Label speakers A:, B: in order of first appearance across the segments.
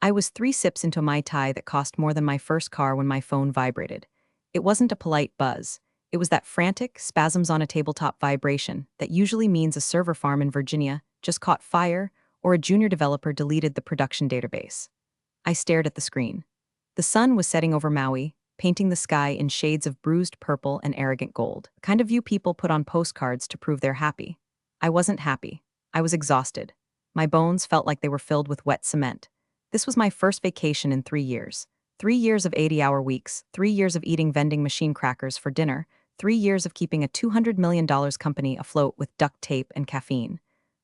A: I was 3 sips into a Mai Tai that cost more than my first car when my phone vibrated. It wasn't a polite buzz. It was that frantic, spasms on a tabletop vibration that usually means a server farm in Virginia just caught fire or a junior developer deleted the production database. I stared at the screen. The sun was setting over Maui, painting the sky in shades of bruised purple and arrogant gold, the kind of view people put on postcards to prove they're happy. I wasn't happy. I was exhausted. My bones felt like they were filled with wet cement. This was my first vacation in 3 years. 3 years of 80-hour weeks, 3 years of eating vending machine crackers for dinner, 3 years of keeping a $200 million company afloat with duct tape and caffeine.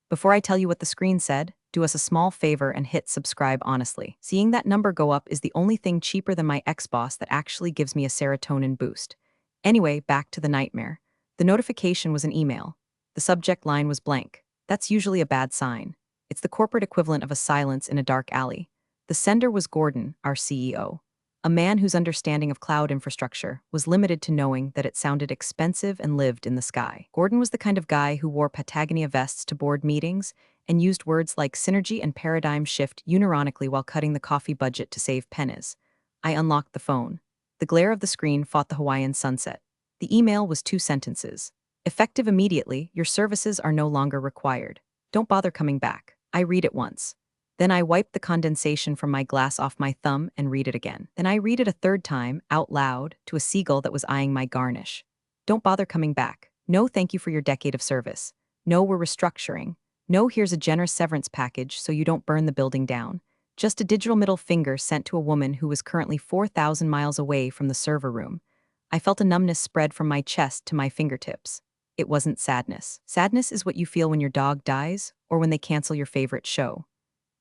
A: Before I tell you what the screen said, do us a small favor and hit subscribe honestly. Seeing that number go up is the only thing cheaper than my ex-boss that actually gives me a serotonin boost. Anyway, back to the nightmare. The notification was an email. The subject line was blank. That's usually a bad sign. It's the corporate equivalent of a silence in a dark alley. The sender was Gordon, our CEO. A man whose understanding of cloud infrastructure was limited to knowing that it sounded expensive and lived in the sky. Gordon was the kind of guy who wore Patagonia vests to board meetings and used words like synergy and paradigm shift unironically while cutting the coffee budget to save pennies. I unlocked the phone. The glare of the screen fought the Hawaiian sunset. The email was 2 sentences. Effective immediately, your services are no longer required. Don't bother coming back. I read it once. Then I wipe the condensation from my glass off my thumb and read it again. Then I read it a third time, out loud, to a seagull that was eyeing my garnish. Don't bother coming back. No, thank you for your decade of service. No, we're restructuring. No, here's a generous severance package so you don't burn the building down. Just a digital middle finger sent to a woman who was currently 4,000 miles away from the server room. I felt a numbness spread from my chest to my fingertips. It wasn't sadness. Sadness is what you feel when your dog dies or when they cancel your favorite show.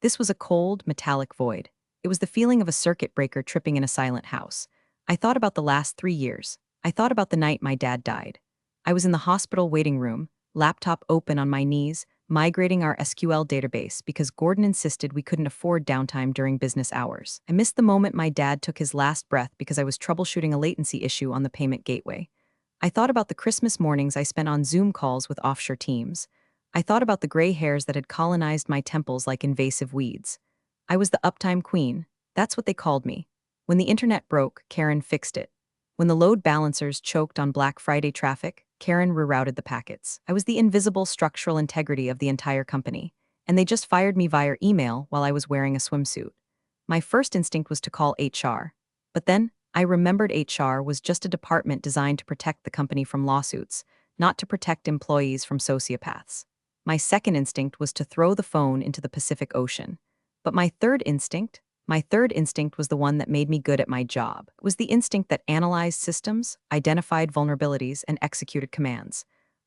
A: This was a cold, metallic void. It was the feeling of a circuit breaker tripping in a silent house. I thought about the last 3 years. I thought about the night my dad died. I was in the hospital waiting room, laptop open on my knees, migrating our SQL database because Gordon insisted we couldn't afford downtime during business hours. I missed the moment my dad took his last breath because I was troubleshooting a latency issue on the payment gateway. I thought about the Christmas mornings I spent on Zoom calls with offshore teams. I thought about the gray hairs that had colonized my temples like invasive weeds. I was the uptime queen. That's what they called me. When the internet broke, Karen fixed it. When the load balancers choked on Black Friday traffic, Karen rerouted the packets. I was the invisible structural integrity of the entire company, and they just fired me via email while I was wearing a swimsuit. My first instinct was to call HR. But then, I remembered HR was just a department designed to protect the company from lawsuits, not to protect employees from sociopaths. My second instinct was to throw the phone into the Pacific Ocean. But my third instinct was the one that made me good at my job. It was the instinct that analyzed systems, identified vulnerabilities, and executed commands.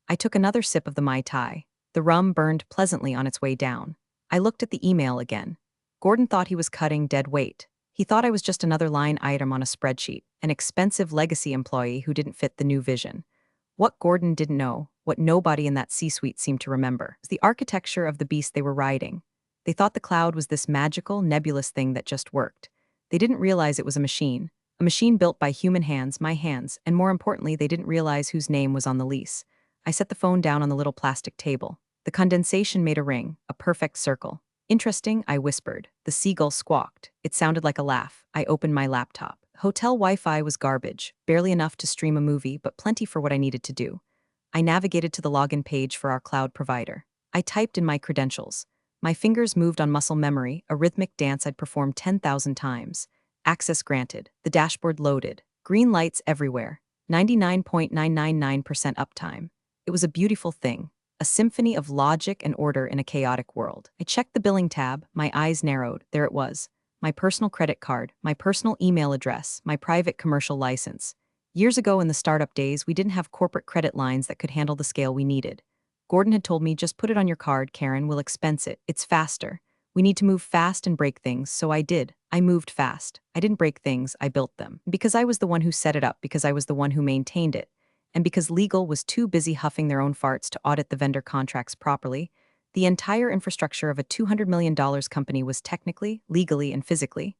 A: I took another sip of the Mai Tai. The rum burned pleasantly on its way down. I looked at the email again. Gordon thought he was cutting dead weight. He thought I was just another line item on a spreadsheet, an expensive legacy employee who didn't fit the new vision. What Gordon didn't know, what nobody in that C-suite seemed to remember, was the architecture of the beast they were riding. They thought the cloud was this magical, nebulous thing that just worked. They didn't realize it was a machine built by human hands, my hands, and more importantly, they didn't realize whose name was on the lease. I set the phone down on the little plastic table. The condensation made a ring, a perfect circle. Interesting, I whispered. The seagull squawked. It sounded like a laugh. I opened my laptop. Hotel Wi-Fi was garbage, barely enough to stream a movie, but plenty for what I needed to do. I navigated to the login page for our cloud provider. I typed in my credentials. My fingers moved on muscle memory, a rhythmic dance I'd performed 10,000 times. Access granted. The dashboard loaded. Green lights everywhere. 99.999% uptime. It was a beautiful thing. A symphony of logic and order in a chaotic world. I checked the billing tab, my eyes narrowed. There it was. My personal credit card, my personal email address, my private commercial license. Years ago in the startup days, we didn't have corporate credit lines that could handle the scale we needed. Gordon had told me, just put it on your card, Karen, we'll expense it. It's faster. We need to move fast and break things, so I did. I moved fast. I didn't break things, I built them. Because I was the one who set it up, because I was the one who maintained it, and because legal was too busy huffing their own farts to audit the vendor contracts properly, the entire infrastructure of a $200 million company was technically, legally, and physically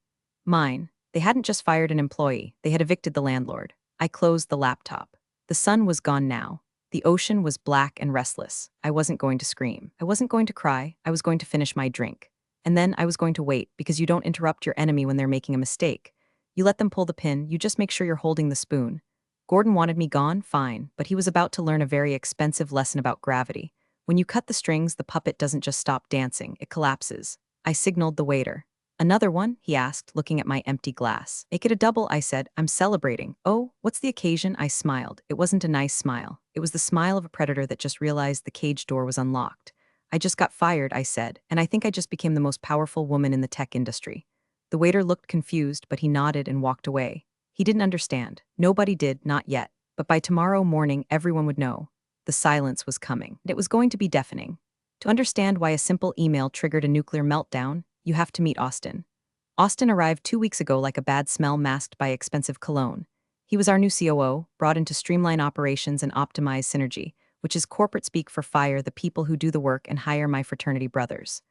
A: mine. They hadn't just fired an employee, they had evicted the landlord. I closed the laptop. The sun was gone now. The ocean was black and restless. I wasn't going to scream. I wasn't going to cry. I was going to finish my drink. And then I was going to wait, because you don't interrupt your enemy when they're making a mistake. You let them pull the pin, you just make sure you're holding the spoon. Gordon wanted me gone, fine, but he was about to learn a very expensive lesson about gravity. When you cut the strings, the puppet doesn't just stop dancing, it collapses. I signaled the waiter. Another one? He asked, looking at my empty glass. Make it a double, I said. I'm celebrating. Oh, what's the occasion? I smiled. It wasn't a nice smile. It was the smile of a predator that just realized the cage door was unlocked. I just got fired, I said, and I think I just became the most powerful woman in the tech industry. The waiter looked confused, but he nodded and walked away. He didn't understand. Nobody did, not yet. But by tomorrow morning, everyone would know. The silence was coming. It was going to be deafening. To understand why a simple email triggered a nuclear meltdown, you have to meet Austin. Austin arrived 2 weeks ago like a bad smell masked by expensive cologne. He was our new COO, brought in to streamline operations and optimize synergy, which is corporate speak for fire the people who do the work and hire my fraternity brothers.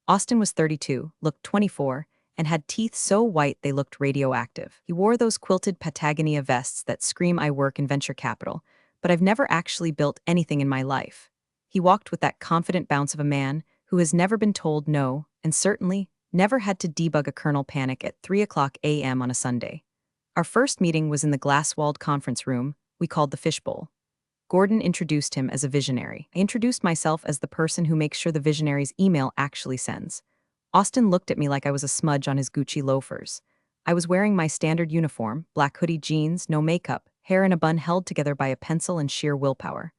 A: Austin was 32, looked 24, and had teeth so white they looked radioactive. He wore those quilted Patagonia vests that scream I work in venture capital, but I've never actually built anything in my life. He walked with that confident bounce of a man who has never been told no, and certainly never had to debug a kernel panic at 3 a.m. on a Sunday. Our first meeting was in the glass-walled conference room we called the Fishbowl. Gordon introduced him as a visionary. I introduced myself as the person who makes sure the visionary's email actually sends. Austin looked at me like I was a smudge on his Gucci loafers. I was wearing my standard uniform, black hoodie jeans, no makeup, hair in a bun held together by a pencil and sheer willpower.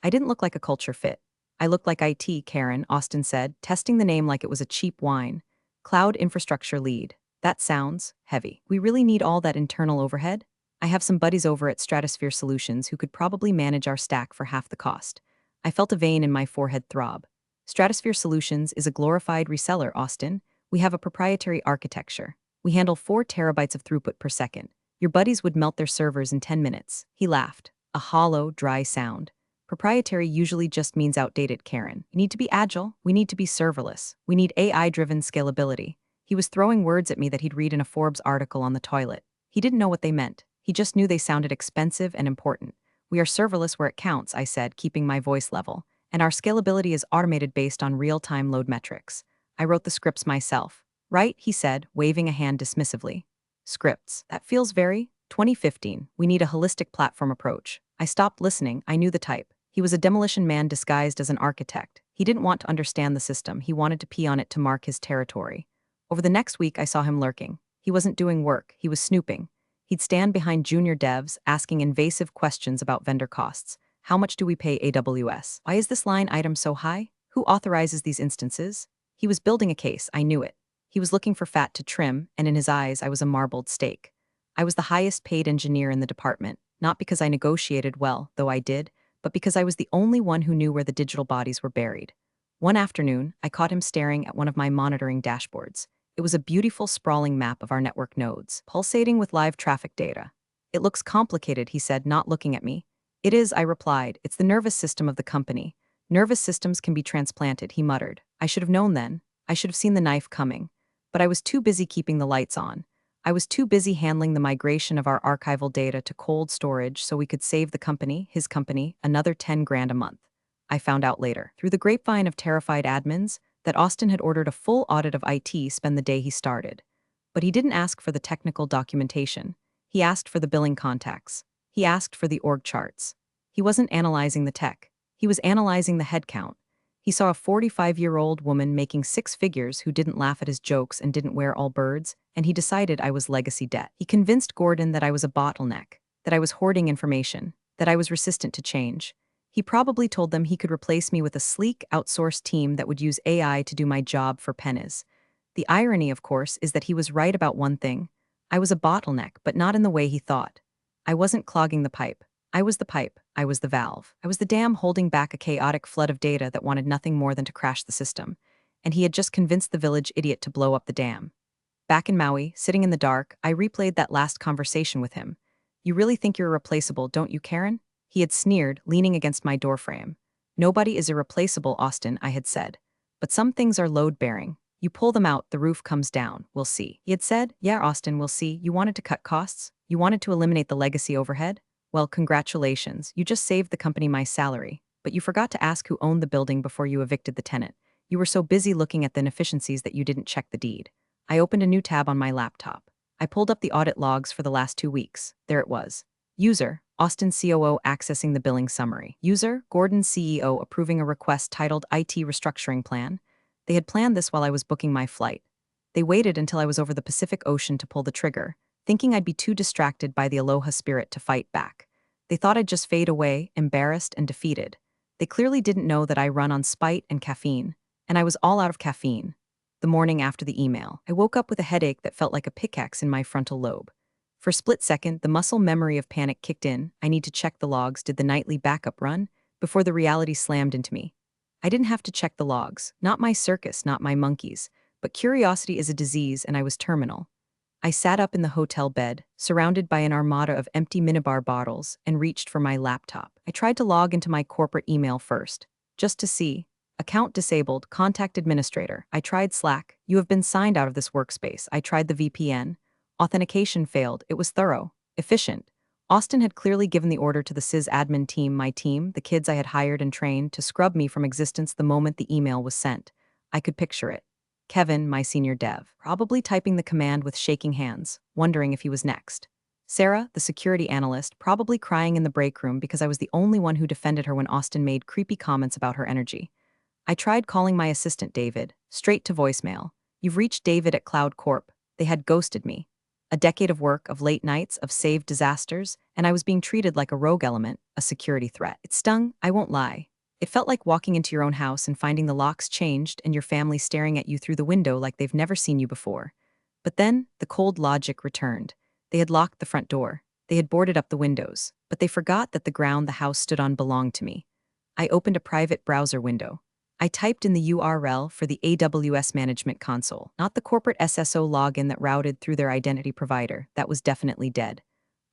A: I didn't look like a culture fit. I looked like IT, Karen, Austin said, testing the name like it was a cheap wine. Cloud infrastructure lead. That sounds heavy. We really need all that internal overhead? I have some buddies over at Stratosphere Solutions who could probably manage our stack for half the cost. I felt a vein in my forehead throb. Stratosphere Solutions is a glorified reseller, Austin. We have a proprietary architecture. We handle 4 terabytes of throughput per second. Your buddies would melt their servers in 10 minutes. He laughed. A hollow, dry sound. Proprietary usually just means outdated, Karen. We need to be agile. We need to be serverless. We need AI-driven scalability. He was throwing words at me that he'd read in a Forbes article on the toilet. He didn't know what they meant. He just knew they sounded expensive and important. We are serverless where it counts, I said, keeping my voice level. And our scalability is automated based on real-time load metrics. I wrote the scripts myself. Right, he said, waving a hand dismissively. Scripts. That feels very 2015. We need a holistic platform approach. I stopped listening. I knew the type. He was a demolition man disguised as an architect. He didn't want to understand the system. He wanted to pee on it to mark his territory. Over the next week, I saw him lurking. He wasn't doing work. He was snooping. He'd stand behind junior devs, asking invasive questions about vendor costs. How much do we pay AWS? Why is this line item so high? Who authorizes these instances? He was building a case, I knew it. He was looking for fat to trim, and in his eyes I was a marbled steak. I was the highest paid engineer in the department, not because I negotiated well, though I did, but because I was the only one who knew where the digital bodies were buried. One afternoon, I caught him staring at one of my monitoring dashboards. It was a beautiful, sprawling map of our network nodes, pulsating with live traffic data. It looks complicated, he said, not looking at me. It is, I replied. It's the nervous system of the company. Nervous systems can be transplanted, he muttered. I should have known then. I should have seen the knife coming. But I was too busy keeping the lights on. I was too busy handling the migration of our archival data to cold storage so we could save the company, his company, another 10 grand a month. I found out later, through the grapevine of terrified admins, that Austin had ordered a full audit of IT spend the day he started. But he didn't ask for the technical documentation. He asked for the billing contacts. He asked for the org charts. He wasn't analyzing the tech. He was analyzing the headcount. He saw a 45-year-old woman making 6 figures who didn't laugh at his jokes and didn't wear all birds, and he decided I was legacy debt. He convinced Gordon that I was a bottleneck, that I was hoarding information, that I was resistant to change. He probably told them he could replace me with a sleek, outsourced team that would use AI to do my job for pennies. The irony, of course, is that he was right about one thing. I was a bottleneck, but not in the way he thought. I wasn't clogging the pipe. I was the pipe. I was the valve. I was the dam holding back a chaotic flood of data that wanted nothing more than to crash the system. And he had just convinced the village idiot to blow up the dam. Back in Maui, sitting in the dark, I replayed that last conversation with him. You really think you're irreplaceable, don't you, Karen? He had sneered, leaning against my doorframe. Nobody is irreplaceable, Austin, I had said. But some things are load-bearing. You pull them out, the roof comes down. We'll see. He had said, yeah, Austin, we'll see. You wanted to cut costs? You wanted to eliminate the legacy overhead? Well, congratulations. You just saved the company my salary. But you forgot to ask who owned the building before you evicted the tenant. You were so busy looking at the inefficiencies that you didn't check the deed. I opened a new tab on my laptop. I pulled up the audit logs for the last 2 weeks. There it was. User, Austin COO accessing the billing summary. User, Gordon CEO approving a request titled IT restructuring plan. They had planned this while I was booking my flight. They waited until I was over the Pacific Ocean to pull the trigger, thinking I'd be too distracted by the aloha spirit to fight back. They thought I'd just fade away, embarrassed and defeated. They clearly didn't know that I run on spite and caffeine, and I was all out of caffeine. The morning after the email, I woke up with a headache that felt like a pickaxe in my frontal lobe. For a split second, the muscle memory of panic kicked in. I need to check the logs, did the nightly backup run, before the reality slammed into me. I didn't have to check the logs, not my circus, not my monkeys, but curiosity is a disease and I was terminal. I sat up in the hotel bed, surrounded by an armada of empty minibar bottles, and reached for my laptop. I tried to log into my corporate email first, just to see. Account disabled, contact administrator. I tried Slack. You have been signed out of this workspace. I tried the VPN. Authentication failed. It was thorough, efficient. Austin had clearly given the order to the sysadmin team, my team, the kids I had hired and trained, to scrub me from existence the moment the email was sent. I could picture it. Kevin, my senior dev, probably typing the command with shaking hands, wondering if he was next. Sarah, the security analyst, probably crying in the break room because I was the only one who defended her when Austin made creepy comments about her energy. I tried calling my assistant David, straight to voicemail. You've reached David at Cloud Corp. They had ghosted me. A decade of work, of late nights, of saved disasters, and I was being treated like a rogue element, a security threat. It stung, I won't lie. It felt like walking into your own house and finding the locks changed and your family staring at you through the window like they've never seen you before. But then, the cold logic returned. They had locked the front door. They had boarded up the windows. But they forgot that the ground the house stood on belonged to me. I opened a private browser window. I typed in the URL for the AWS Management Console, not the corporate SSO login that routed through their identity provider. That was definitely dead.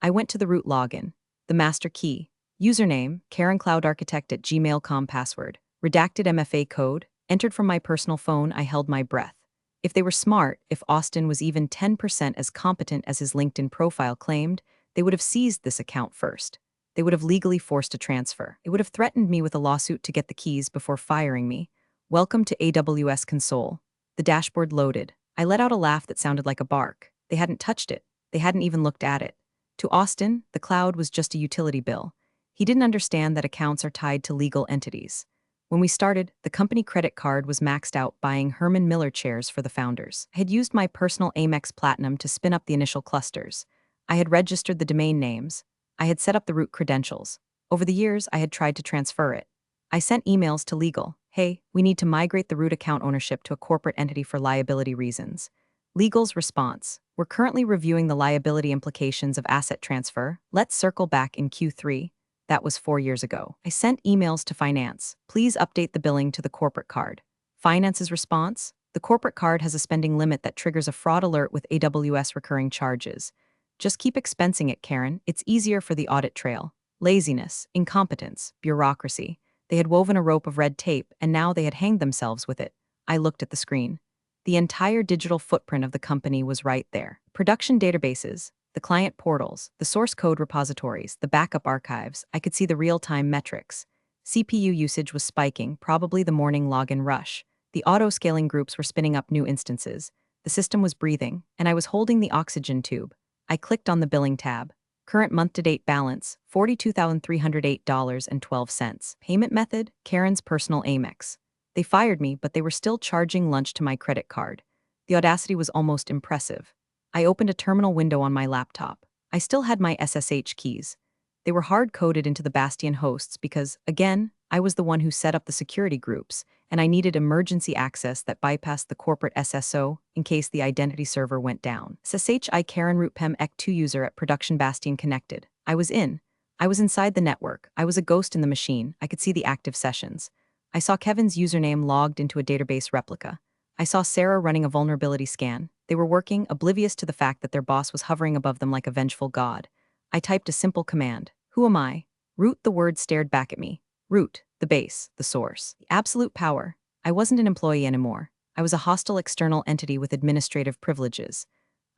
A: I went to the root login, the master key, username, KarenCloudArchitect@gmail.com password, redacted MFA code, entered from my personal phone. I held my breath. If they were smart, if Austin was even 10% as competent as his LinkedIn profile claimed, they would have seized this account first. They would have legally forced a transfer. It would have threatened me with a lawsuit to get the keys before firing me. Welcome to AWS Console. The dashboard loaded. I let out a laugh that sounded like a bark. They hadn't touched it. They hadn't even looked at it. To Austin, the cloud was just a utility bill. He didn't understand that accounts are tied to legal entities. When we started, the company credit card was maxed out buying Herman Miller chairs for the founders. I had used my personal Amex Platinum to spin up the initial clusters. I had registered the domain names. I had set up the root credentials. Over the years, I had tried to transfer it. I sent emails to legal. Hey, we need to migrate the root account ownership to a corporate entity for liability reasons. Legal's response: we're currently reviewing the liability implications of asset transfer. Let's circle back in Q3. That was 4 years ago. I sent emails to finance. Please update the billing to the corporate card. Finance's response: the corporate card has a spending limit that triggers a fraud alert with AWS recurring charges. Just keep expensing it, Karen. It's easier for the audit trail. Laziness, incompetence, bureaucracy. They had woven a rope of red tape, and now they had hanged themselves with it. I looked at the screen. The entire digital footprint of the company was right there. Production databases, the client portals, the source code repositories, the backup archives. I could see the real-time metrics. CPU usage was spiking, probably the morning login rush. The auto-scaling groups were spinning up new instances. The system was breathing, and I was holding the oxygen tube. I clicked on the billing tab. Current month-to-date balance, $42,308.12. Payment method, Karen's personal Amex. They fired me, but they were still charging lunch to my credit card. The audacity was almost impressive. I opened a terminal window on my laptop. I still had my SSH keys. They were hard-coded into the Bastion hosts because, again, I was the one who set up the security groups, and I needed emergency access that bypassed the corporate SSO in case the identity server went down. SSHI Karen root PEM EC2 user at production Bastion connected. I was in. I was inside the network. I was a ghost in the machine. I could see the active sessions. I saw Kevin's username logged into a database replica. I saw Sarah running a vulnerability scan. They were working, oblivious to the fact that their boss was hovering above them like a vengeful god. I typed a simple command. Who am I? Root. The word stared back at me. Root, the base, the source, the absolute power. I wasn't an employee anymore. I was a hostile external entity with administrative privileges.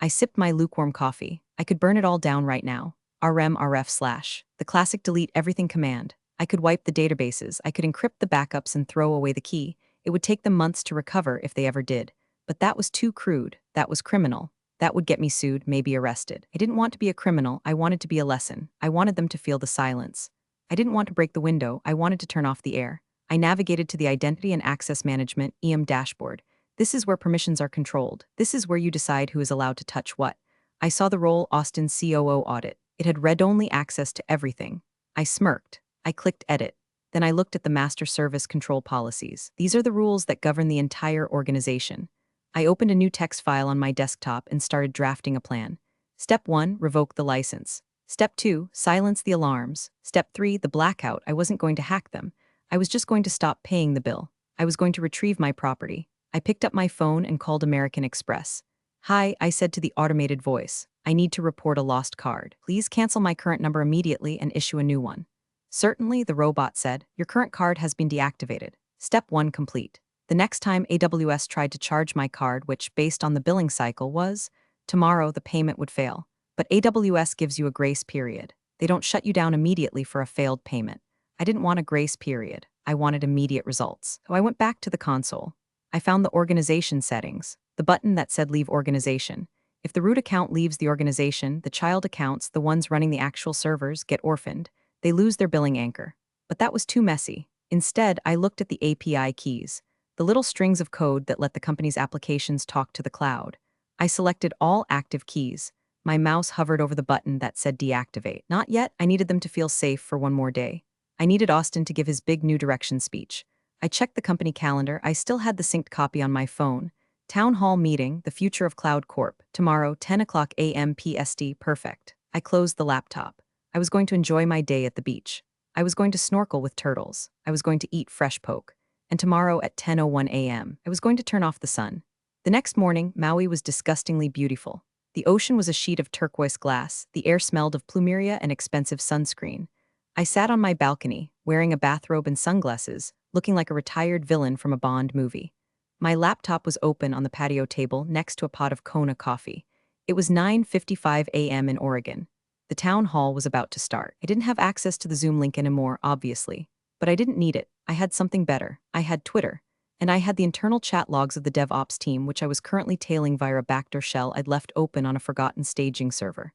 A: I sipped my lukewarm coffee. I could burn it all down right now. rm/rf/. The classic delete everything command. I could wipe the databases. I could encrypt the backups and throw away the key. It would take them months to recover if they ever did. But that was too crude. That was criminal. That would get me sued, maybe arrested. I didn't want to be a criminal. I wanted to be a lesson. I wanted them to feel the silence. I didn't want to break the window. I wanted to turn off the air. I navigated to the Identity and Access Management (EAM) dashboard. This is where permissions are controlled. This is where you decide who is allowed to touch what. I saw the role Austin COO audit. It had read-only access to everything. I smirked. I clicked edit. Then I looked at the master service control policies. These are the rules that govern the entire organization. I opened a new text file on my desktop and started drafting a plan. Step 1, revoke the license. Step 2, silence the alarms. Step 3, the blackout. I wasn't going to hack them. I was just going to stop paying the bill. I was going to retrieve my property. I picked up my phone and called American Express. "Hi," I said to the automated voice. "I need to report a lost card. Please cancel my current number immediately and issue a new one." "Certainly," the robot said. "Your current card has been deactivated. Step 1 complete." The next time AWS tried to charge my card, which, based on the billing cycle, was tomorrow, the payment would fail. But AWS gives you a grace period. They don't shut you down immediately for a failed payment. I didn't want a grace period. I wanted immediate results. So I went back to the console. I found the organization settings, the button that said leave organization. If the root account leaves the organization, the child accounts, the ones running the actual servers, get orphaned. They lose their billing anchor. But that was too messy. Instead, I looked at the API keys, the little strings of code that let the company's applications talk to the cloud. I selected all active keys. My mouse hovered over the button that said deactivate. Not yet. I needed them to feel safe for one more day. I needed Austin to give his big new direction speech. I checked the company calendar. I still had the synced copy on my phone. Town hall meeting, the future of Cloud Corp. Tomorrow, 10 o'clock a.m. PST. Perfect. I closed the laptop. I was going to enjoy my day at the beach. I was going to snorkel with turtles. I was going to eat fresh poke. And tomorrow at 10:01 a.m., I was going to turn off the sun. The next morning, Maui was disgustingly beautiful. The ocean was a sheet of turquoise glass. The air smelled of plumeria and expensive sunscreen. I sat on my balcony, wearing a bathrobe and sunglasses, looking like a retired villain from a Bond movie. My laptop was open on the patio table next to a pot of Kona coffee. It was 9:55 a.m. in Oregon. The town hall was about to start. I didn't have access to the Zoom link anymore, obviously. But I didn't need it. I had something better. I had Twitter. And I had the internal chat logs of the DevOps team, which I was currently tailing via a backdoor shell I'd left open on a forgotten staging server.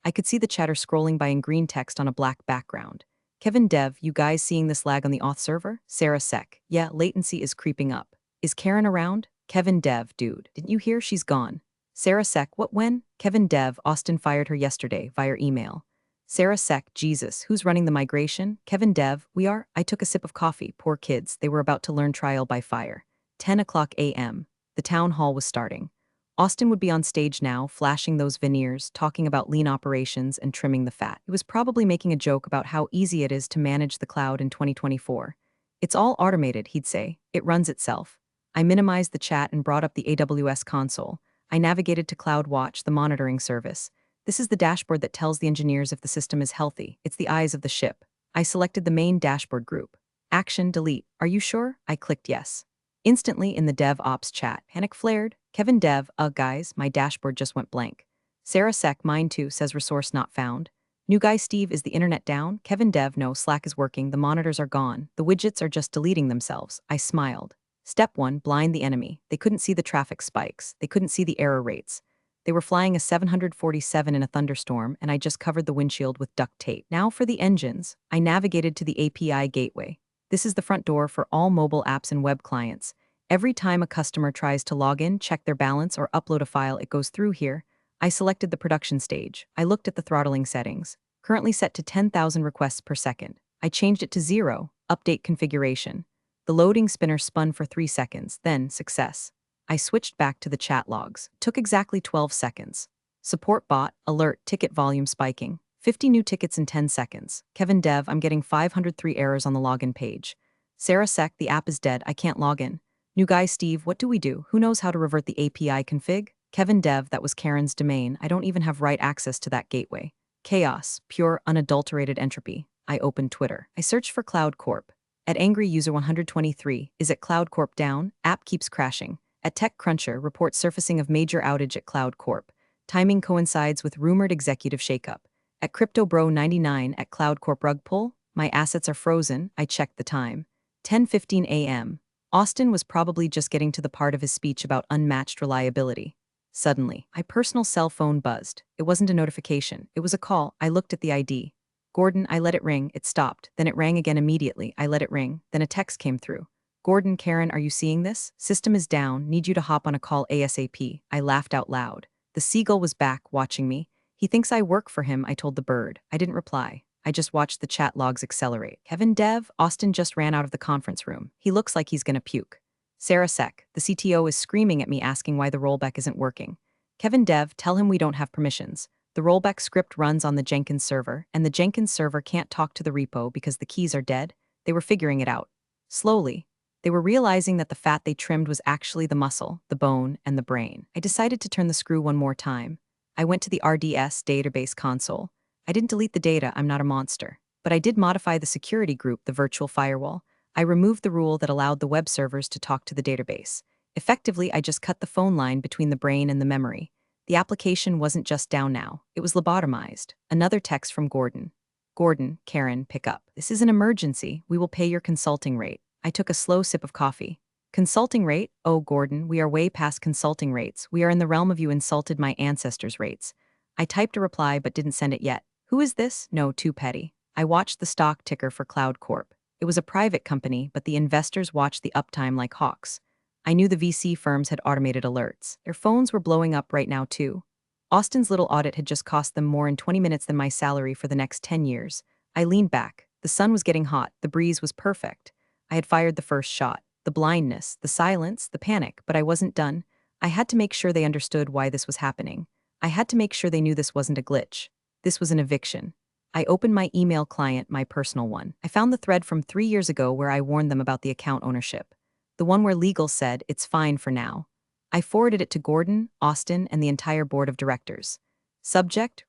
A: I could see the chatter scrolling by in green text on a black background. "Kevin Dev, you guys seeing this lag on the auth server? Sarah Sec. Yeah, latency is creeping up. Is Karen around? Kevin Dev, dude. Didn't you hear? She's gone. Sarah Sec, what when? Kevin Dev, Austin fired her yesterday via email. Sarah Sec, Jesus, who's running the migration? Kevin Dev, we are. I took a sip of coffee. Poor kids, they were about to learn trial by fire. 10 o'clock a.m. The town hall was starting. Austin would be on stage now, flashing those veneers, talking about lean operations and trimming the fat. He was probably making a joke about how easy it is to manage the cloud in 2024. "It's all automated," he'd say. "It runs itself." I minimized the chat and brought up the AWS console. I navigated to CloudWatch, the monitoring service. This is the dashboard that tells the engineers if the system is healthy. It's the eyes of the ship. I selected the main dashboard group. Action, delete. Are you sure? I clicked yes. Instantly in the DevOps chat, panic flared. Kevin Dev, guys, my dashboard just went blank. Sarah Sec, mine too, says resource not found. New guy Steve, is the internet down? Kevin Dev, no, Slack is working, the monitors are gone. The widgets are just deleting themselves. I smiled. Step 1, blind the enemy. They couldn't see the traffic spikes. They couldn't see the error rates. They were flying a 747 in a thunderstorm, and I just covered the windshield with duct tape. Now for the engines. I navigated to the API gateway. This is the front door for all mobile apps and web clients. Every time a customer tries to log in, check their balance, or upload a file, it goes through here. I selected the production stage. I looked at the throttling settings. Currently set to 10,000 requests per second. I changed it to 0. Update configuration. The loading spinner spun for 3 seconds, then success. I switched back to the chat logs. Took exactly 12 seconds. Support bot, alert, ticket volume spiking. 50 new tickets in 10 seconds. Kevin Dev, I'm getting 503 errors on the login page. Sarah Sec, the app is dead, I can't log in. New guy Steve, what do we do? Who knows how to revert the API config? Kevin Dev, that was Karen's domain. I don't even have right access to that gateway. Chaos, pure, unadulterated entropy. I opened Twitter. I searched for Cloud Corp. At Angry User 123, is it Cloud Corp down? App keeps crashing. At TechCruncher, reports surfacing of major outage at Cloud Corp. Timing coincides with rumored executive shakeup. At CryptoBro99, at Cloud Corp rug pull, my assets are frozen. I checked the time. 10:15 a.m. Austin was probably just getting to the part of his speech about unmatched reliability. Suddenly, my personal cell phone buzzed. It wasn't a notification, it was a call. I looked at the ID. Gordon, I let it ring, it stopped, then it rang again immediately. I let it ring, then a text came through. Gordon, Karen, are you seeing this? System is down, need you to hop on a call ASAP. I laughed out loud. The seagull was back, watching me. He thinks I work for him, I told the bird. I didn't reply. I just watched the chat logs accelerate. Kevin Dev, Austin just ran out of the conference room. He looks like he's gonna puke. Sarah Sek, the CTO, is screaming at me asking why the rollback isn't working. Kevin Dev, tell him we don't have permissions. The rollback script runs on the Jenkins server, and the Jenkins server can't talk to the repo because the keys are dead. They were figuring it out. Slowly, they were realizing that the fat they trimmed was actually the muscle, the bone, and the brain. I decided to turn the screw one more time. I went to the RDS database console. I didn't delete the data, I'm not a monster. But I did modify the security group, the virtual firewall. I removed the rule that allowed the web servers to talk to the database. Effectively, I just cut the phone line between the brain and the memory. The application wasn't just down now, it was lobotomized. Another text from Gordon. Gordon, Karen, pick up. This is an emergency. We will pay your consulting rate. I took a slow sip of coffee. Consulting rate? Oh, Gordon, we are way past consulting rates. We are in the realm of you insulted my ancestors' rates. I typed a reply but didn't send it yet. Who is this? No, too petty. I watched the stock ticker for Cloud Corp. It was a private company, but the investors watched the uptime like hawks. I knew the VC firms had automated alerts. Their phones were blowing up right now, too. Austin's little audit had just cost them more in 20 minutes than my salary for the next 10 years. I leaned back. The sun was getting hot. The breeze was perfect. I had fired the first shot. The blindness, the silence, the panic, but I wasn't done. I had to make sure they understood why this was happening. I had to make sure they knew this wasn't a glitch. This was an eviction. I opened my email client, my personal one. I found the thread from 3 years ago where I warned them about the account ownership. The one where legal said, it's fine for now. I forwarded it to Gordon, Austin, and the entire board of directors. Subject,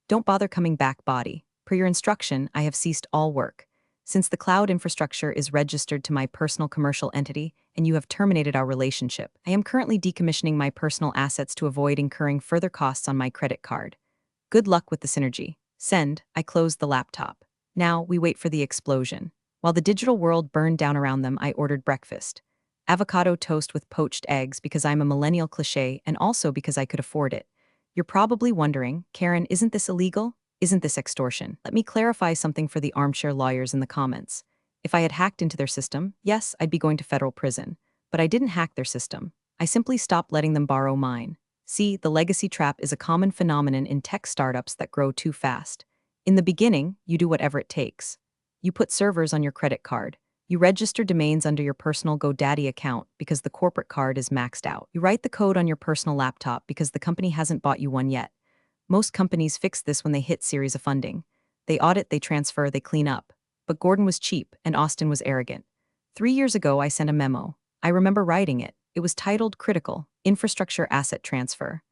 A: don't bother coming back body. Per your instruction, I have ceased all work. Since the cloud infrastructure is registered to my personal commercial entity and you have terminated our relationship, I am currently decommissioning my personal assets to avoid incurring further costs on my credit card. Good luck with the synergy. Send. I closed the laptop. Now, we wait for the explosion. While the digital world burned down around them, I ordered breakfast. Avocado toast with poached eggs because I'm a millennial cliché and also because I could afford it. You're probably wondering, Karen, isn't this illegal? Isn't this extortion? Let me clarify something for the armchair lawyers in the comments. If I had hacked into their system, yes, I'd be going to federal prison. But I didn't hack their system. I simply stopped letting them borrow mine. See, the legacy trap is a common phenomenon in tech startups that grow too fast. In the beginning, you do whatever it takes. You put servers on your credit card. You register domains under your personal GoDaddy account because the corporate card is maxed out. You write the code on your personal laptop because the company hasn't bought you one yet. Most companies fix this when they hit series of funding. They audit, they transfer, they clean up. But Gordon was cheap and Austin was arrogant. 3 years ago, I sent a memo. I remember writing it. It was titled Critical Infrastructure Asset Transfer.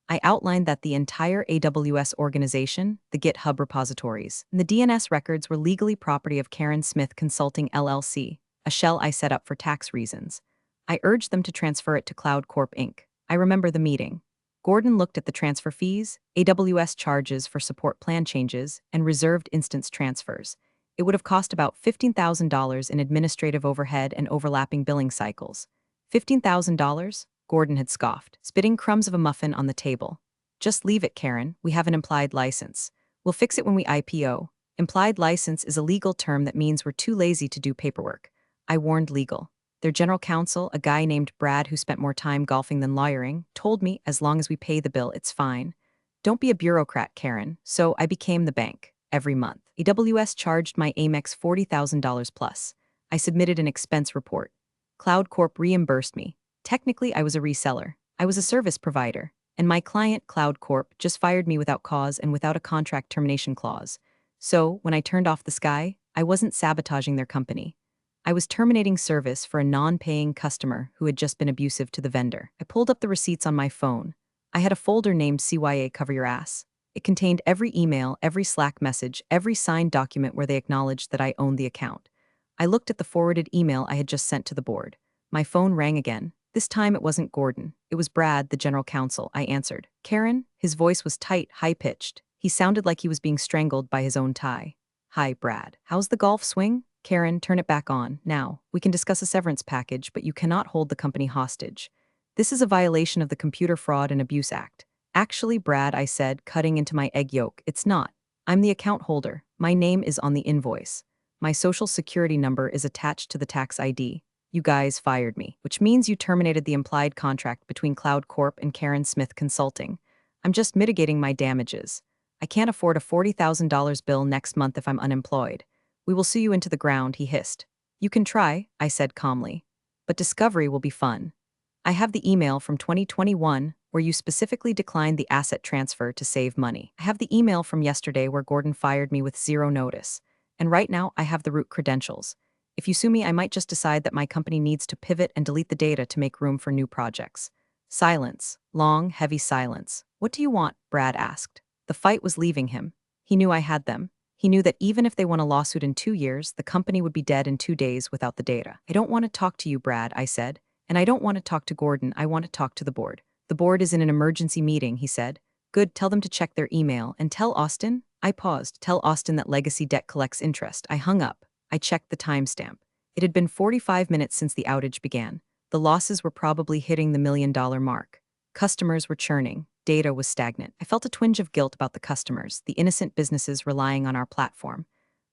A: I outlined that the entire AWS organization, the GitHub repositories, and the DNS records were legally property of Karen Smith Consulting LLC, a shell I set up for tax reasons. I urged them to transfer it to Cloud Corp Inc. I remember the meeting. Gordon looked at the transfer fees, AWS charges for support plan changes, and reserved instance transfers. It would have cost about $15,000 in administrative overhead and overlapping billing cycles. $15,000? Gordon had scoffed, spitting crumbs of a muffin on the table. Just leave it, Karen. We have an implied license. We'll fix it when we IPO. Implied license is a legal term that means we're too lazy to do paperwork. I warned legal. Their general counsel, a guy named Brad who spent more time golfing than lawyering, told me as long as we pay the bill, it's fine. Don't be a bureaucrat, Karen. So I became the bank. Every month, AWS charged my Amex $40,000 plus. I submitted an expense report. Cloud Corp reimbursed me. Technically, I was a reseller. I was a service provider. And my client, Cloud Corp, just fired me without cause and without a contract termination clause. So, when I turned off the sky, I wasn't sabotaging their company. I was terminating service for a non-paying customer who had just been abusive to the vendor. I pulled up the receipts on my phone. I had a folder named CYA Cover Your Ass. It contained every email, every Slack message, every signed document where they acknowledged that I owned the account. I looked at the forwarded email I had just sent to the board. My phone rang again. This time it wasn't Gordon. It was Brad, the general counsel. I answered. Karen? His voice was tight, high-pitched. He sounded like he was being strangled by his own tie. Hi, Brad. How's the golf swing? Karen, turn it back on, now. We can discuss a severance package, but you cannot hold the company hostage. This is a violation of the Computer Fraud and Abuse Act. Actually, Brad, I said, cutting into my egg yolk, it's not. I'm the account holder. My name is on the invoice. My social security number is attached to the tax ID. You guys fired me, which means you terminated the implied contract between Cloud Corp and Karen Smith Consulting. I'm just mitigating my damages. I can't afford a $40,000 bill next month if I'm unemployed. We will sue you into the ground, he hissed. You can try, I said calmly. But discovery will be fun. I have the email from 2021 where you specifically declined the asset transfer to save money. I have the email from yesterday where Gordon fired me with zero notice. And right now, I have the root credentials. If you sue me, I might just decide that my company needs to pivot and delete the data to make room for new projects. Silence. Long, heavy silence. What do you want? Brad asked. The fight was leaving him. He knew I had them. He knew that even if they won a lawsuit in 2 years, the company would be dead in 2 days without the data. I don't want to talk to you, Brad, I said. And I don't want to talk to Gordon, I want to talk to the board. The board is in an emergency meeting, he said. Good, tell them to check their email, and tell Austin. I paused. Tell Austin that legacy debt collects interest. I hung up. I checked the timestamp. It had been 45 minutes since the outage began. The losses were probably hitting the $1 million mark. Customers were churning. Data was stagnant. I felt a twinge of guilt about the customers, the innocent businesses relying on our platform.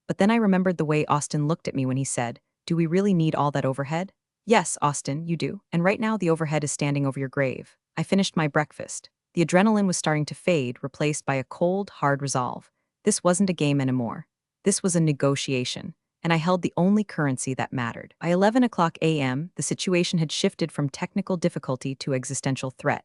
A: But then I remembered the way Austin looked at me when he said, "Do we really need all that overhead?" Yes, Austin, you do. And right now the overhead is standing over your grave. I finished my breakfast. The adrenaline was starting to fade, replaced by a cold, hard resolve. This wasn't a game anymore. This was a negotiation. And I held the only currency that mattered. By 11 o'clock a.m., the situation had shifted from technical difficulty to existential threat.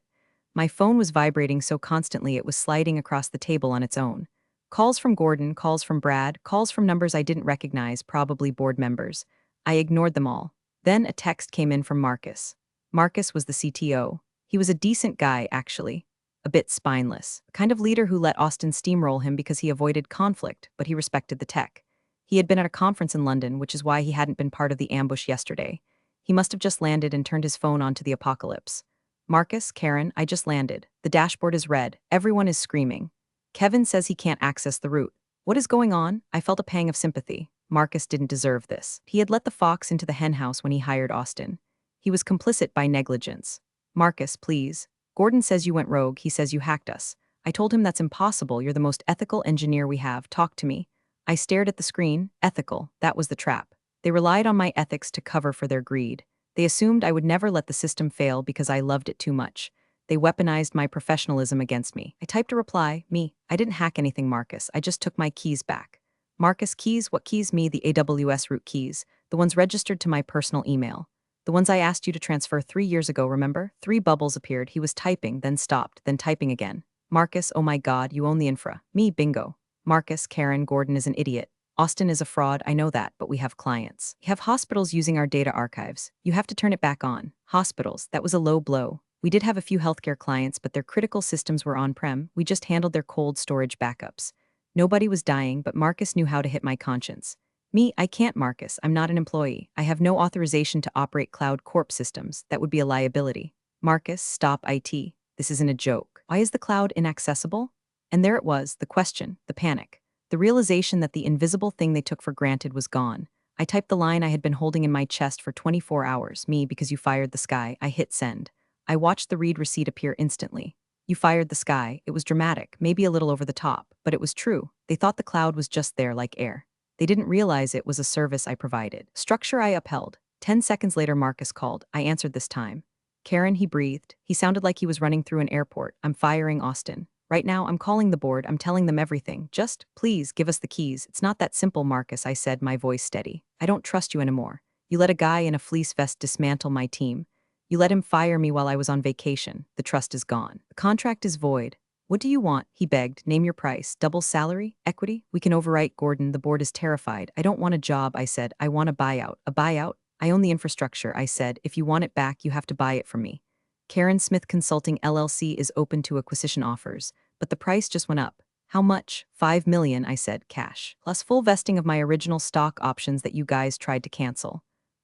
A: My phone was vibrating so constantly it was sliding across the table on its own. Calls from Gordon, calls from Brad, calls from numbers I didn't recognize, probably board members. I ignored them all. Then a text came in from Marcus. Marcus was the CTO. He was a decent guy, actually. A bit spineless. The kind of leader who let Austin steamroll him because he avoided conflict, but he respected the tech. He had been at a conference in London, which is why he hadn't been part of the ambush yesterday. He must have just landed and turned his phone on to the apocalypse. Marcus, Karen, I just landed. The dashboard is red. Everyone is screaming. Kevin says he can't access the route. What is going on? I felt a pang of sympathy. Marcus didn't deserve this. He had let the fox into the henhouse when he hired Austin. He was complicit by negligence. Marcus, please. Gordon says you went rogue. He says you hacked us. I told him that's impossible. You're the most ethical engineer we have. Talk to me. I stared at the screen. Ethical. That was the trap. They relied on my ethics to cover for their greed. They assumed I would never let the system fail because I loved it too much. They weaponized my professionalism against me. I typed a reply, me. I didn't hack anything, Marcus. I just took my keys back. Marcus, keys? What keys? Me, the AWS root keys. The ones registered to my personal email. The ones I asked you to transfer 3 years ago, remember? 3 bubbles appeared. He was typing, then stopped, then typing again. Marcus, oh my god, you own the infra. Me, bingo. Marcus, Karen, Gordon is an idiot. Austin is a fraud, I know that, but we have clients. We have hospitals using our data archives. You have to turn it back on. Hospitals, that was a low blow. We did have a few healthcare clients, but their critical systems were on-prem. We just handled their cold storage backups. Nobody was dying, but Marcus knew how to hit my conscience. Me, I can't, Marcus. I'm not an employee. I have no authorization to operate Cloud Corp systems. That would be a liability. Marcus, stop IT. This isn't a joke. Why is the cloud inaccessible? And there it was, the question, the panic. The realization that the invisible thing they took for granted was gone. I typed the line I had been holding in my chest for 24 hours. Me, because you fired the sky. I hit send. I watched the read receipt appear instantly. You fired the sky. It was dramatic, maybe a little over the top, but it was true. They thought the cloud was just there like air. They didn't realize it was a service I provided. Structure I upheld. 10 seconds later, Marcus called. I answered this time. Karen, he breathed. He sounded like he was running through an airport. I'm firing Austin. Right now, I'm calling the board. I'm telling them everything. Just, please, give us the keys. It's not that simple, Marcus, I said, my voice steady. I don't trust you anymore. You let a guy in a fleece vest dismantle my team. You let him fire me while I was on vacation. The trust is gone. The contract is void. What do you want? He begged. Name your price. Double salary? Equity? We can overwrite, Gordon. The board is terrified. I don't want a job, I said. I want a buyout. A buyout? I own the infrastructure, I said. If you want it back, you have to buy it from me. Karen Smith Consulting LLC is open to acquisition offers, but the price just went up. How much? $5 million, I said, cash. Plus full vesting of my original stock options that you guys tried to cancel.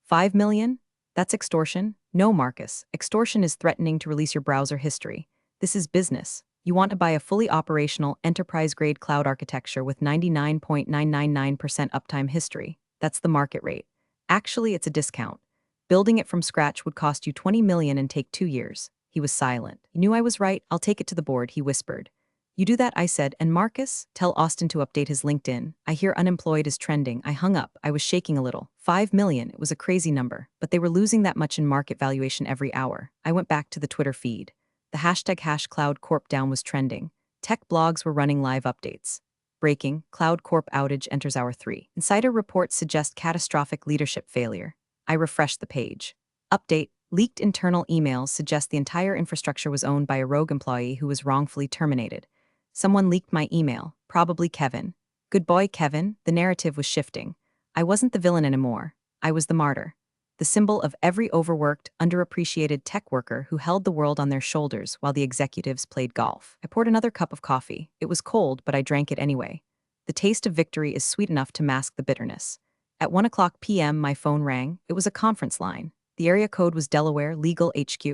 A: $5 million? That's extortion? No, Marcus. Extortion is threatening to release your browser history. This is business. You want to buy a fully operational, enterprise-grade cloud architecture with 99.999% uptime history. That's the market rate. Actually, it's a discount. Building it from scratch would cost you 20 million and take 2 years. He was silent. You knew I was right. I'll take it to the board, he whispered. You do that, I said, and Marcus, tell Austin to update his LinkedIn. I hear unemployed is trending. I hung up. I was shaking a little. 5 million, it was a crazy number, but they were losing that much in market valuation every hour. I went back to the Twitter feed. The hashtag #CloudCorp down was trending. Tech blogs were running live updates. Breaking, Cloud Corp outage enters hour 3. Insider reports suggest catastrophic leadership failure. I refreshed the page. Update, leaked internal emails suggest the entire infrastructure was owned by a rogue employee who was wrongfully terminated. Someone leaked my email, probably Kevin. Good boy, Kevin, the narrative was shifting. I wasn't the villain anymore. I was the martyr. The symbol of every overworked, underappreciated tech worker who held the world on their shoulders while the executives played golf. I poured another cup of coffee. It was cold, but I drank it anyway. The taste of victory is sweet enough to mask the bitterness. At 1 p.m. my phone rang. It was a conference line. The area code was Delaware Legal HQ.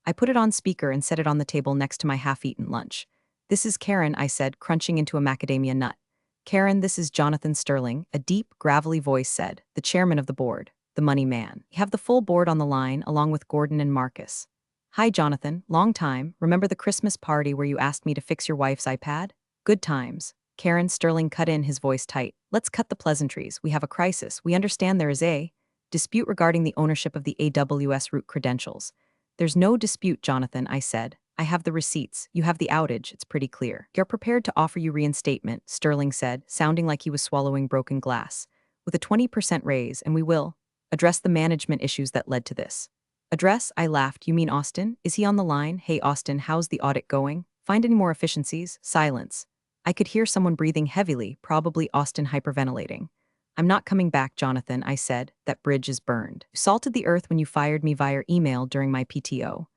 A: I put it on speaker and set it on the table next to my half-eaten lunch. This is Karen, I said, crunching into a macadamia nut. Karen, this is Jonathan Sterling, a deep, gravelly voice said, the chairman of the board, the money man. You have the full board on the line, along with Gordon and Marcus. Hi, Jonathan, long time. Remember the Christmas party where you asked me to fix your wife's iPad? Good times. Karen Sterling cut in, his voice tight. Let's cut the pleasantries. We have a crisis. We understand there is a dispute regarding the ownership of the AWS root credentials. There's no dispute, Jonathan, I said. I have the receipts. You have the outage. It's pretty clear. You're prepared to offer you reinstatement, Sterling said, sounding like he was swallowing broken glass. With a 20% raise, and we will address the management issues that led to this. Address? I laughed. You mean Austin? Is he on the line? Hey, Austin, how's the audit going? Find any more efficiencies? Silence. I could hear someone breathing heavily, probably Austin hyperventilating. I'm not coming back, Jonathan, I said. That bridge is burned. You salted the earth when you fired me via email during my PTO.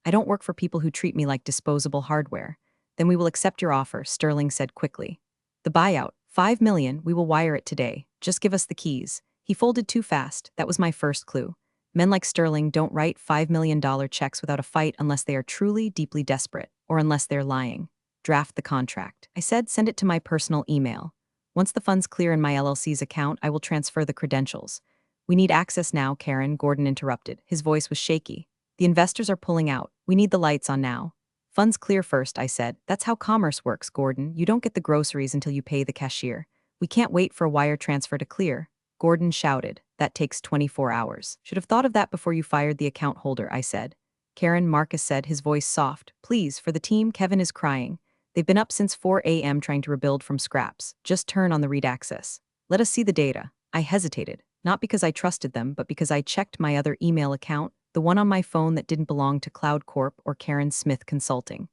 A: I don't work for people who treat me like disposable hardware. Then we will accept your offer, Sterling said quickly. The buyout, 5 million, we will wire it today. Just give us the keys. He folded too fast. That was my first clue. Men like Sterling don't write $5 million checks without a fight unless they are truly, deeply desperate, or unless they're lying. Draft the contract. I said send it to my personal email. Once the funds clear in my LLC's account, I will transfer the credentials. We need access now, Karen, Gordon interrupted. His voice was shaky. The investors are pulling out. We need the lights on now. Funds clear first, I said. That's how commerce works, Gordon. You don't get the groceries until you pay the cashier. We can't wait for a wire transfer to clear. Gordon shouted. That takes 24 hours. Should have thought of that before you fired the account holder, I said. Karen, Marcus said, his voice soft. Please, for the team, Kevin is crying. They've been up since 4 a.m. trying to rebuild from scraps. Just turn on the read access. Let us see the data. I hesitated, not because I trusted them, but because I checked my other email account, the one on my phone that didn't belong to Cloud Corp or Karen Smith Consulting.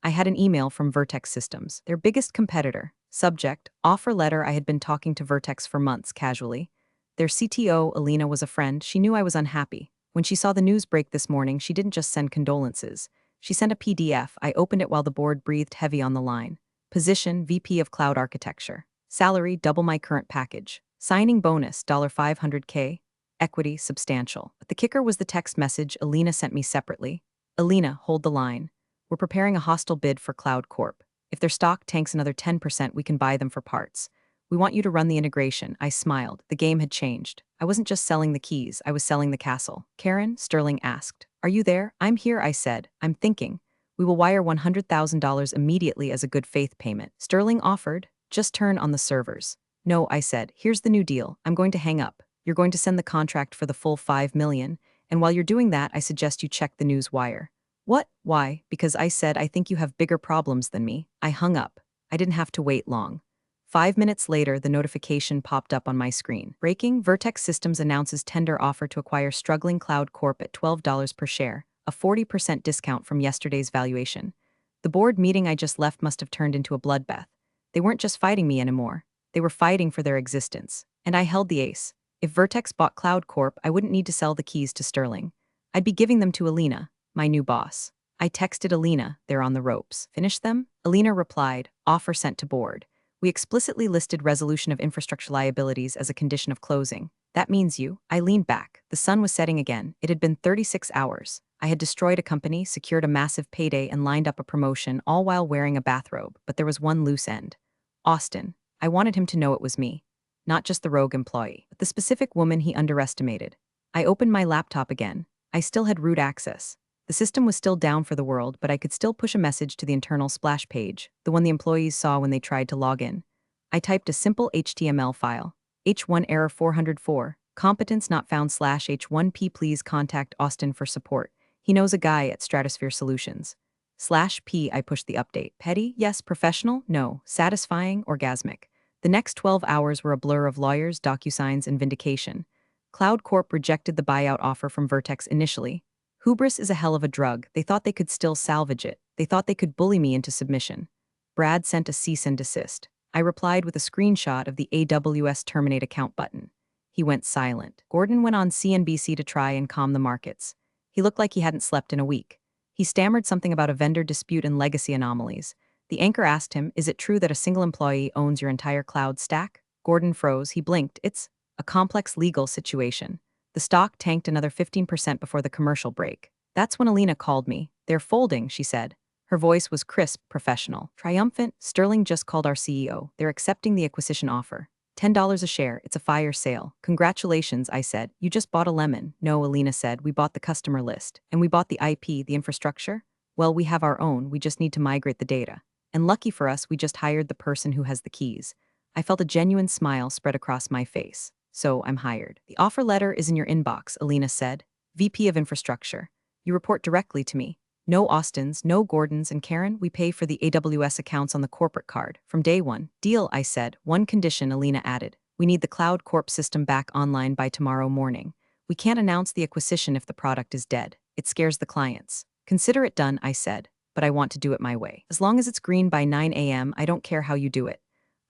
A: I had an email from Vertex Systems, their biggest competitor. Subject, offer letter. I had been talking to Vertex for months, casually. Their CTO, Alina, was a friend. She knew I was unhappy. When she saw the news break this morning, she didn't just send condolences. She sent a PDF. I opened it while the board breathed heavy on the line. Position, VP of Cloud Architecture. Salary, double my current package. Signing bonus, $500K. Equity, substantial. But the kicker was the text message Alina sent me separately. Alina, hold the line. We're preparing a hostile bid for Cloud Corp. If their stock tanks another 10%, we can buy them for parts. We want you to run the integration. I smiled. The game had changed. I wasn't just selling the keys, I was selling the castle. Karen, Sterling asked. Are you there? I'm here, I said. I'm thinking. We will wire $100,000 immediately as a good faith payment. Sterling offered. Just turn on the servers. No, I said. Here's the new deal. I'm going to hang up. You're going to send the contract for the full 5 million, and while you're doing that, I suggest you check the news wire. What? Why? Because I said I think you have bigger problems than me. I hung up. I didn't have to wait long. 5 minutes later, the notification popped up on my screen. Breaking, Vertex Systems announces tender offer to acquire struggling Cloud Corp at $12 per share, a 40% discount from yesterday's valuation. The board meeting I just left must have turned into a bloodbath. They weren't just fighting me anymore. They were fighting for their existence. And I held the ace. If Vertex bought Cloud Corp, I wouldn't need to sell the keys to Sterling. I'd be giving them to Alina, my new boss. I texted Alina, they're on the ropes. Finish them? Alina replied, offer sent to board. We explicitly listed resolution of infrastructure liabilities as a condition of closing. That means you. I leaned back. The sun was setting again. It had been 36 hours. I had destroyed a company, secured a massive payday, and lined up a promotion, all while wearing a bathrobe. But there was one loose end. Austin. I wanted him to know it was me. not just the rogue employee, but the specific woman he underestimated. I opened my laptop again. I still had root access. The system was still down for the world, but I could still push a message to the internal splash page, the one the employees saw when they tried to log in. I typed a simple HTML file. H1 error 404, competence not found /H1P, please contact Austin for support. He knows a guy at Stratosphere Solutions. /P, I pushed the update. Petty? Yes. Professional? No. Satisfying? Orgasmic. The next 12 hours were a blur of lawyers, DocuSigns, and vindication. Cloud Corp rejected the buyout offer from Vertex initially. Hubris is a hell of a drug. They thought they could still salvage it. They thought they could bully me into submission. Brad sent a cease and desist. I replied with a screenshot of the AWS terminate account button. He went silent. Gordon went on CNBC to try and calm the markets. He looked like he hadn't slept in a week. He stammered something about a vendor dispute and legacy anomalies. The anchor asked him, "Is it true that a single employee owns your entire cloud stack?" Gordon froze. He blinked. "It's a complex legal situation." The stock tanked another 15% before the commercial break. That's when Alina called me. "They're folding," she said. Her voice was crisp, professional. Triumphant. "Sterling just called our CEO. They're accepting the acquisition offer. $10 a share. It's a fire sale." "Congratulations," I said. "You just bought a lemon." "No," Alina said. "We bought the customer list. And we bought the IP, the infrastructure. Well, we have our own. We just need to migrate the data. And lucky for us, we just hired the person who has the keys." I felt a genuine smile spread across my face. "So, I'm hired." "The offer letter is in your inbox," Alina said. "VP of Infrastructure. You report directly to me. No Austins, no Gordons, and Karen, we pay for the AWS accounts on the corporate card. From day one." "Deal," I said. "One condition," Alina added. "We need the Cloud Corp system back online by tomorrow morning. We can't announce the acquisition if the product is dead. It scares the clients." "Consider it done," I said. "But I want to do it my way. As long as it's green by 9 a.m., I don't care how you do it."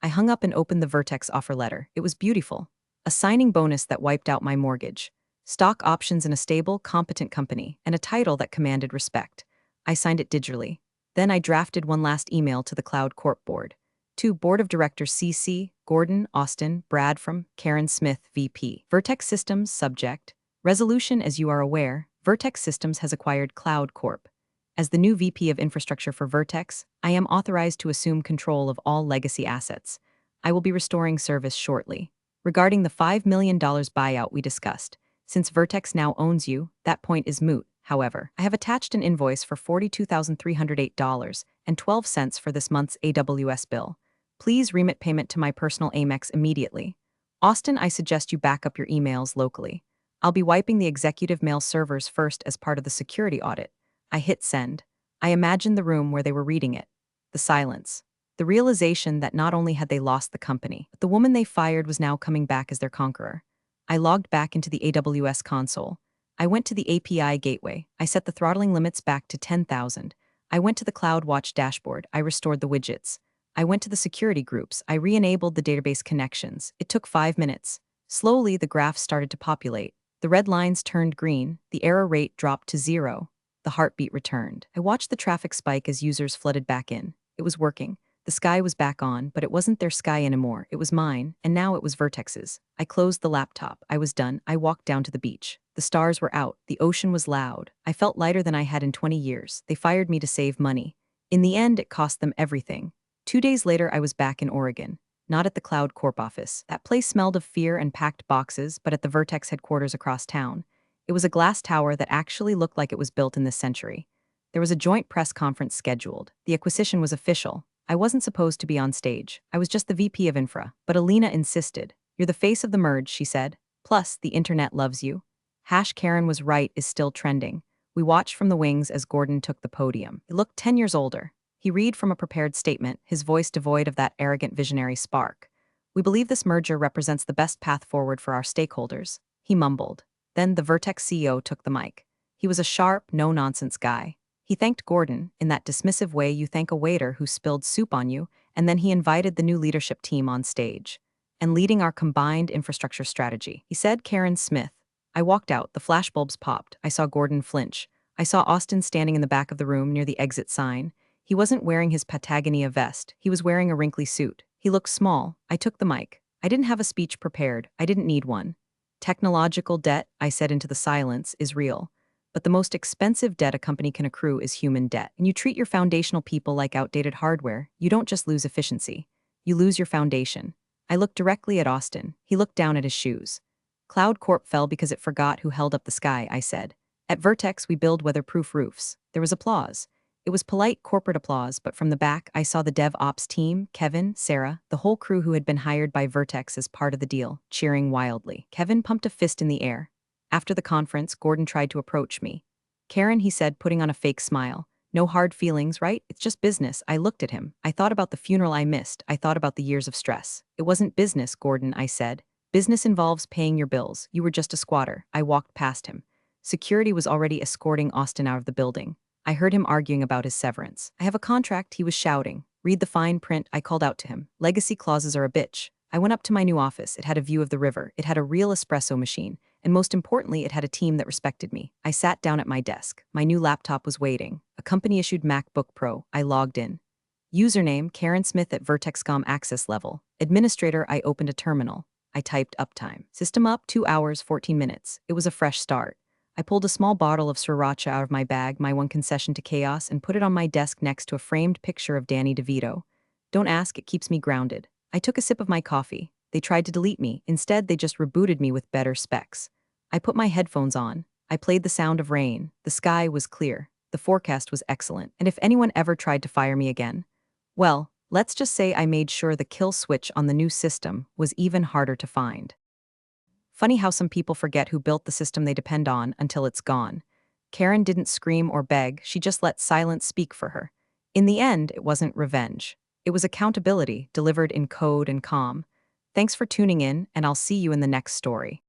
A: I hung up and opened the Vertex offer letter. It was beautiful. A signing bonus that wiped out my mortgage. Stock options in a stable, competent company, and a title that commanded respect. I signed it digitally. Then I drafted one last email to the Cloud Corp board. To Board of Directors CC, Gordon, Austin, Brad from Karen Smith, VP. Vertex Systems, subject. Resolution: as you are aware, Vertex Systems has acquired Cloud Corp. As the new VP of Infrastructure for Vertex, I am authorized to assume control of all legacy assets. I will be restoring service shortly. Regarding the $5 million buyout we discussed, since Vertex now owns you, that point is moot. However, I have attached an invoice for $42,308.12 for this month's AWS bill. Please remit payment to my personal Amex immediately. Austin, I suggest you back up your emails locally. I'll be wiping the executive mail servers first as part of the security audit. I hit send. I imagined the room where they were reading it. The silence. The realization that not only had they lost the company, but the woman they fired was now coming back as their conqueror. I logged back into the AWS console. I went to the API gateway. I set the throttling limits back to 10,000. I went to the CloudWatch dashboard. I restored the widgets. I went to the security groups. I re-enabled the database connections. It took 5 minutes. Slowly, the graphs started to populate. The red lines turned green. The error rate dropped to 0. The heartbeat returned. I watched the traffic spike as users flooded back in. It was working. The sky was back on, but it wasn't their sky anymore. It was mine, and now it was Vertex's. I closed the laptop. I was done. I walked down to the beach. The stars were out. The ocean was loud. I felt lighter than I had in 20 years. They fired me to save money. In the end, it cost them everything. 2 days later, I was back in Oregon. Not at the Cloud Corp office. That place smelled of fear and packed boxes, but at the Vertex headquarters across town. It was a glass tower that actually looked like it was built in this century. There was a joint press conference scheduled. The acquisition was official. I wasn't supposed to be on stage. I was just the VP of Infra. But Alina insisted. "You're the face of the merge," she said. "Plus, the internet loves you." Karen was right is still trending. We watched from the wings as Gordon took the podium. He looked 10 years older. He read from a prepared statement, his voice devoid of that arrogant visionary spark. "We believe this merger represents the best path forward for our stakeholders," he mumbled. Then the Vertex CEO took the mic. He was a sharp, no-nonsense guy. He thanked Gordon in that dismissive way you thank a waiter who spilled soup on you, and then he invited the new leadership team on stage. "And leading our combined infrastructure strategy," he said. Karen Smith. I walked out. The flashbulbs popped. I saw Gordon flinch. I saw Austin standing in the back of the room near the exit sign. He wasn't wearing his Patagonia vest. He was wearing a wrinkly suit. He looked small. I took the mic. I didn't have a speech prepared. I didn't need one. "Technological debt," I said into the silence, "is real. But the most expensive debt a company can accrue is human debt. And you treat your foundational people like outdated hardware, you don't just lose efficiency. You lose your foundation." I looked directly at Austin. He looked down at his shoes. Cloud Corp fell because it forgot who held up the sky, I said. At Vertex, we build weatherproof roofs. There was applause. It was polite corporate applause, but from the back, I saw the dev ops team, Kevin, Sarah, the whole crew who had been hired by Vertex as part of the deal, cheering wildly. Kevin pumped a fist in the air. After the conference, Gordon tried to approach me. Karen, he said, putting on a fake smile. No hard feelings, right? It's just business. I looked at him. I thought about the funeral I missed. I thought about the years of stress. It wasn't business, Gordon, I said. Business involves paying your bills. You were just a squatter. I walked past him. Security was already escorting Austin out of the building. I heard him arguing about his severance. I have a contract, he was shouting. Read the fine print, I called out to him. Legacy clauses are a bitch. I went up to my new office. It had a view of the river. It had a real espresso machine. And most importantly, it had a team that respected me. I sat down at my desk. My new laptop was waiting. A company-issued MacBook Pro. I logged in. Username, Karen Smith at VertexCom access level. Administrator, I opened a terminal. I typed uptime. System up, 2 hours, 14 minutes. It was a fresh start. I pulled a small bottle of sriracha out of my bag, my one concession to chaos, and put it on my desk next to a framed picture of Danny DeVito. Don't ask, it keeps me grounded. I took a sip of my coffee. They tried to delete me. Instead, they just rebooted me with better specs. I put my headphones on. I played the sound of rain. The sky was clear. The forecast was excellent. And if anyone ever tried to fire me again, well, let's just say I made sure the kill switch on the new system was even harder to find. Funny how some people forget who built the system they depend on until it's gone. Karen didn't scream or beg, she just let silence speak for her. In the end, it wasn't revenge. It was accountability, delivered in code and calm. Thanks for tuning in, and I'll see you in the next story.